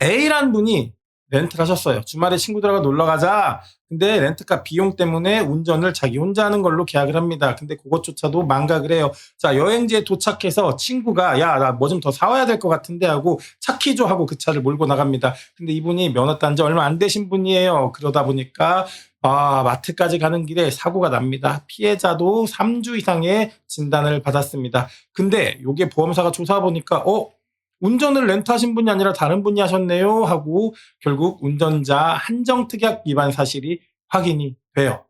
A란 분이 렌트를 하셨어요. 주말에 친구들하고 놀러 가자. 근데 렌트카 비용 때문에 운전을 자기 혼자 하는 걸로 계약을 합니다. 근데 그것조차도 망각을 해요. 자, 여행지에 도착해서 친구가 야, 나 뭐 좀 더 사와야 될 것 같은데 하고 차 키 줘 하고 그 차를 몰고 나갑니다. 근데 이분이 면허 딴 지 얼마 안 되신 분이에요. 그러다 보니까 마트까지 가는 길에 사고가 납니다. 피해자도 3주 이상의 진단을 받았습니다. 근데 요게 보험사가 조사 보니까 운전을 렌트하신 분이 아니라 다른 분이 하셨네요 하고 결국 운전자 한정특약 위반 사실이 확인이 돼요.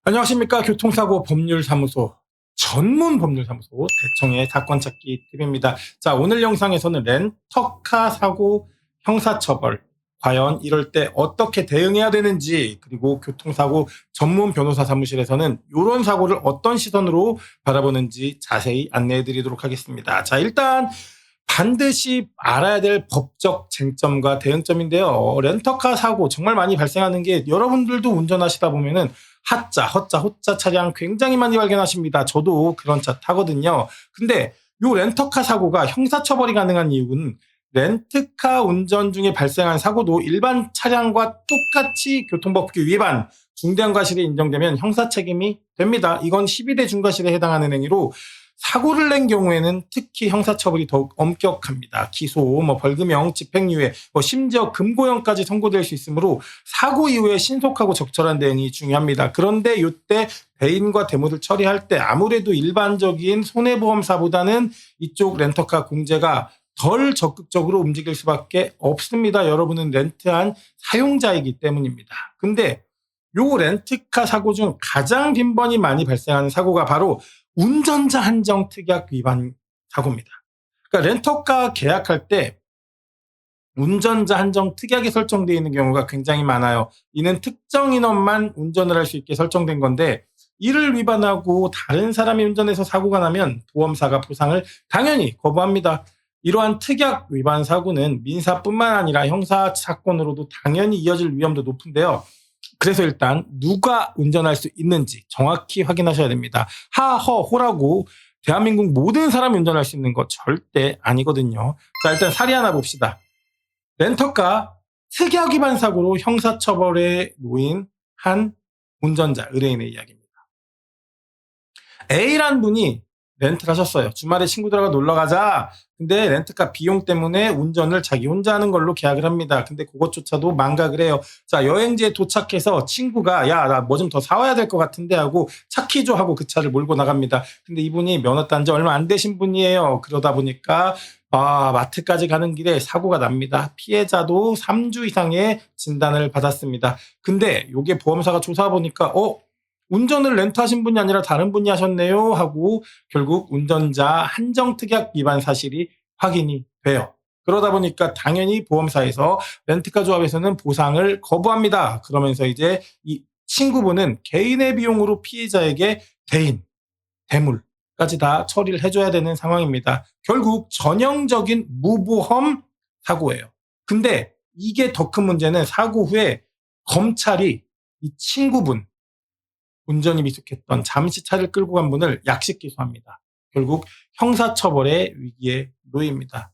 안녕하십니까. 교통사고 법률사무소 전문 법률사무소 대청의 사건 찾기 팁입니다. 자, 오늘 영상에서는 렌터카 사고 형사처벌 과연 이럴 때 어떻게 대응해야 되는지, 그리고 교통사고 전문 변호사 사무실에서는 이런 사고를 어떤 시선으로 바라보는지 자세히 안내해 드리도록 하겠습니다. 자, 일단 반드시 알아야 될 법적 쟁점과 대응점인데요. 렌터카 사고 정말 많이 발생하는 게, 여러분들도 운전하시다 보면은 하자, 허자, 호자 차량 굉장히 많이 발견하십니다. 저도 그런 차 타거든요. 근데 요 렌터카 사고가 형사처벌이 가능한 이유는 렌트카 운전 중에 발생한 사고도 일반 차량과 똑같이 교통법규 위반, 중대한 과실이 인정되면 형사 책임이 됩니다. 이건 12대 중과실에 해당하는 행위로 사고를 낸 경우에는 특히 형사처벌이 더욱 엄격합니다. 기소, 벌금형, 집행유예, 심지어 금고형까지 선고될 수 있으므로 사고 이후에 신속하고 적절한 대응이 중요합니다. 그런데 이때 배임과 대모를 처리할 때 아무래도 일반적인 손해보험사보다는 이쪽 렌터카 공제가 덜 적극적으로 움직일 수밖에 없습니다. 여러분은 렌트한 사용자이기 때문입니다. 근데 요 렌트카 사고 중 가장 빈번히 많이 발생하는 사고가 바로 운전자 한정 특약 위반 사고입니다. 그러니까 렌터카 계약할 때 운전자 한정 특약이 설정되어 있는 경우가 굉장히 많아요. 이는 특정 인원만 운전을 할 수 있게 설정된 건데, 이를 위반하고 다른 사람이 운전해서 사고가 나면 보험사가 보상을 당연히 거부합니다. 이러한 특약 위반 사고는 민사뿐만 아니라 형사 사건으로도 당연히 이어질 위험도 높은데요. 그래서 일단 누가 운전할 수 있는지 정확히 확인하셔야 됩니다. 호라고 대한민국 모든 사람이 운전할 수 있는 거 절대 아니거든요. 자, 일단 사례 하나 봅시다. 렌터카 특약 위반 사고로 형사처벌에 놓인 한 운전자, 의뢰인의 이야기입니다. A란 분이 렌트를 하셨어요. 주말에 친구들하고 놀러 가자. 근데 렌트카 비용 때문에 운전을 자기 혼자 하는 걸로 계약을 합니다. 근데 그것조차도 망각을 해요. 자, 여행지에 도착해서 친구가 야, 나 뭐 좀 더 사와야 될 것 같은데 하고 차 키 줘 하고 그 차를 몰고 나갑니다. 근데 이분이 면허 딴 지 얼마 안 되신 분이에요. 그러다 보니까 마트까지 가는 길에 사고가 납니다. 피해자도 3주 이상의 진단을 받았습니다. 근데 요게 보험사가 조사 보니까 운전을 렌트하신 분이 아니라 다른 분이 하셨네요 하고 결국 운전자 한정특약 위반 사실이 확인이 돼요. 그러다 보니까 당연히 보험사에서 렌트카 조합에서는 보상을 거부합니다. 그러면서 이제 이 친구분은 개인의 비용으로 피해자에게 대인, 대물까지 다 처리를 해줘야 되는 상황입니다. 결국 전형적인 무보험 사고예요. 근데 이게 더 큰 문제는 사고 후에 검찰이 이 친구분, 운전이 미숙했던 잠시 차를 끌고 간 분을 약식 기소합니다. 결국 형사처벌의 위기에 놓입니다.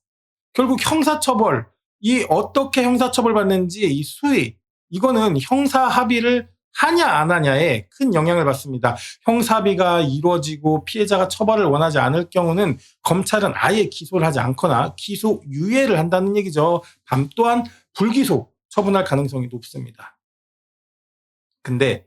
결국 형사처벌, 이 어떻게 형사처벌 받는지 이 수위, 이거는 형사 합의를 하냐 안 하냐에 큰 영향을 받습니다. 형사 합의가 이루어지고 피해자가 처벌을 원하지 않을 경우는 검찰은 아예 기소를 하지 않거나 기소 유예를 한다는 얘기죠. 또한 불기소 처분할 가능성이 높습니다. 근데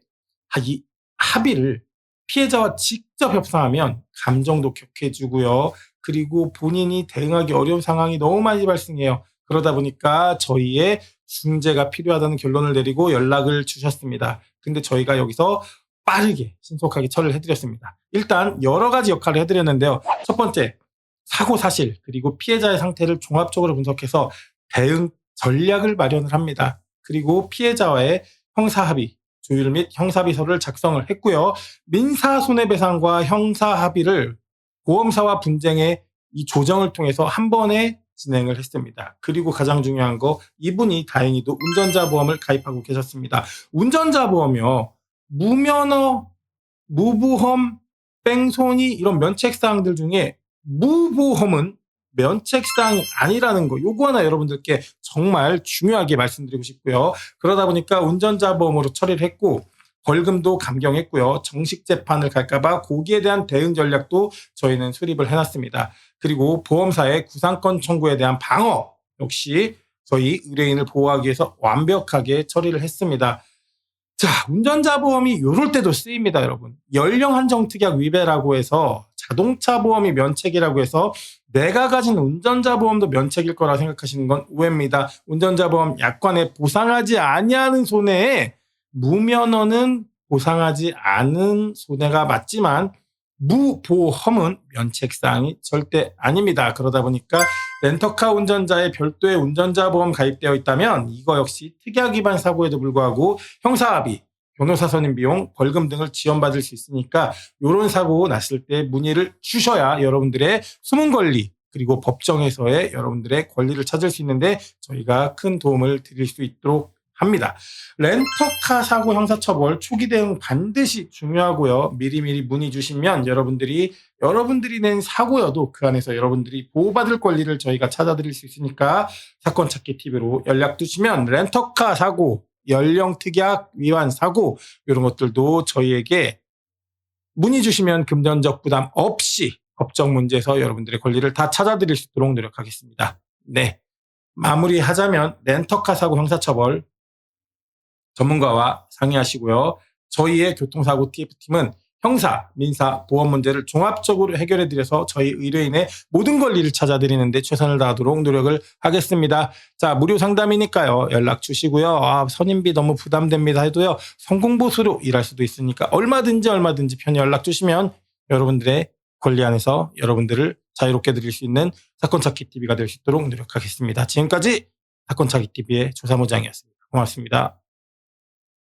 이 합의를 피해자와 직접 협상하면 감정도 격해지고요. 그리고 본인이 대응하기 어려운 상황이 너무 많이 발생해요. 그러다 보니까 저희의 중재가 필요하다는 결론을 내리고 연락을 주셨습니다. 근데 저희가 여기서 빠르게 신속하게 처리를 해드렸습니다. 일단 여러 가지 역할을 해드렸는데요. 첫 번째, 사고 사실 그리고 피해자의 상태를 종합적으로 분석해서 대응 전략을 마련을 합니다. 그리고 피해자와의 형사합의 조율 및 형사비서를 작성을 했고요. 민사손해배상과 형사합의를 보험사와 분쟁의 이 조정을 통해서 한 번에 진행을 했습니다. 그리고 가장 중요한 거, 이분이 다행히도 운전자 보험을 가입하고 계셨습니다. 운전자 보험이요, 무면허 무보험, 뺑소니 이런 면책사항들 중에 무보험은 면책사항이 아니라는 거, 요거 하나 여러분들께 정말 중요하게 말씀드리고 싶고요. 그러다 보니까 운전자 보험으로 처리를 했고 벌금도 감경했고요. 정식 재판을 갈까봐 거기에 대한 대응 전략도 저희는 수립을 해놨습니다. 그리고 보험사의 구상권 청구에 대한 방어 역시 저희 의뢰인을 보호하기 위해서 완벽하게 처리를 했습니다. 자, 운전자 보험이 요럴 때도 쓰입니다, 여러분. 연령 한정 특약 위배라고 해서 자동차 보험이 면책이라고 해서 내가 가진 운전자 보험도 면책일 거라 생각하시는 건 오해입니다. 운전자 보험 약관에 보상하지 아니하는 손해에 무면허는 보상하지 않은 손해가 맞지만 무보험은 면책사항이 절대 아닙니다. 그러다 보니까 렌터카 운전자의 별도의 운전자 보험 가입되어 있다면 이거 역시 특약 위반 사고에도 불구하고 형사합의, 변호사 선임 비용, 벌금 등을 지원받을 수 있으니까 이런 사고 났을 때 문의를 주셔야 여러분들의 숨은 권리 그리고 법정에서의 여러분들의 권리를 찾을 수 있는데 저희가 큰 도움을 드릴 수 있도록 합니다. 렌터카 사고 형사처벌 초기 대응 반드시 중요하고요. 미리미리 문의 주시면 여러분들이 낸 사고여도 그 안에서 여러분들이 보호받을 권리를 저희가 찾아드릴 수 있으니까 사건 찾기 TV로 연락 주시면 렌터카 사고, 연령 특약 위반 사고 이런 것들도 저희에게 문의 주시면 금전적 부담 없이 법적 문제에서 여러분들의 권리를 다 찾아드릴 수 있도록 노력하겠습니다. 네. 마무리하자면 렌터카 사고 형사처벌 전문가와 상의하시고요. 저희의 교통사고 TF팀은 형사, 민사, 보험 문제를 종합적으로 해결해드려서 저희 의뢰인의 모든 권리를 찾아드리는데 최선을 다하도록 노력을 하겠습니다. 자, 무료 상담이니까요. 연락 주시고요. 선임비 너무 부담됩니다 해도요. 성공보수로 일할 수도 있으니까 얼마든지 편히 연락 주시면 여러분들의 권리 안에서 여러분들을 자유롭게 드릴 수 있는 사건찾기 TV가 될 수 있도록 노력하겠습니다. 지금까지 사건찾기 TV의 조사무장이었습니다. 고맙습니다.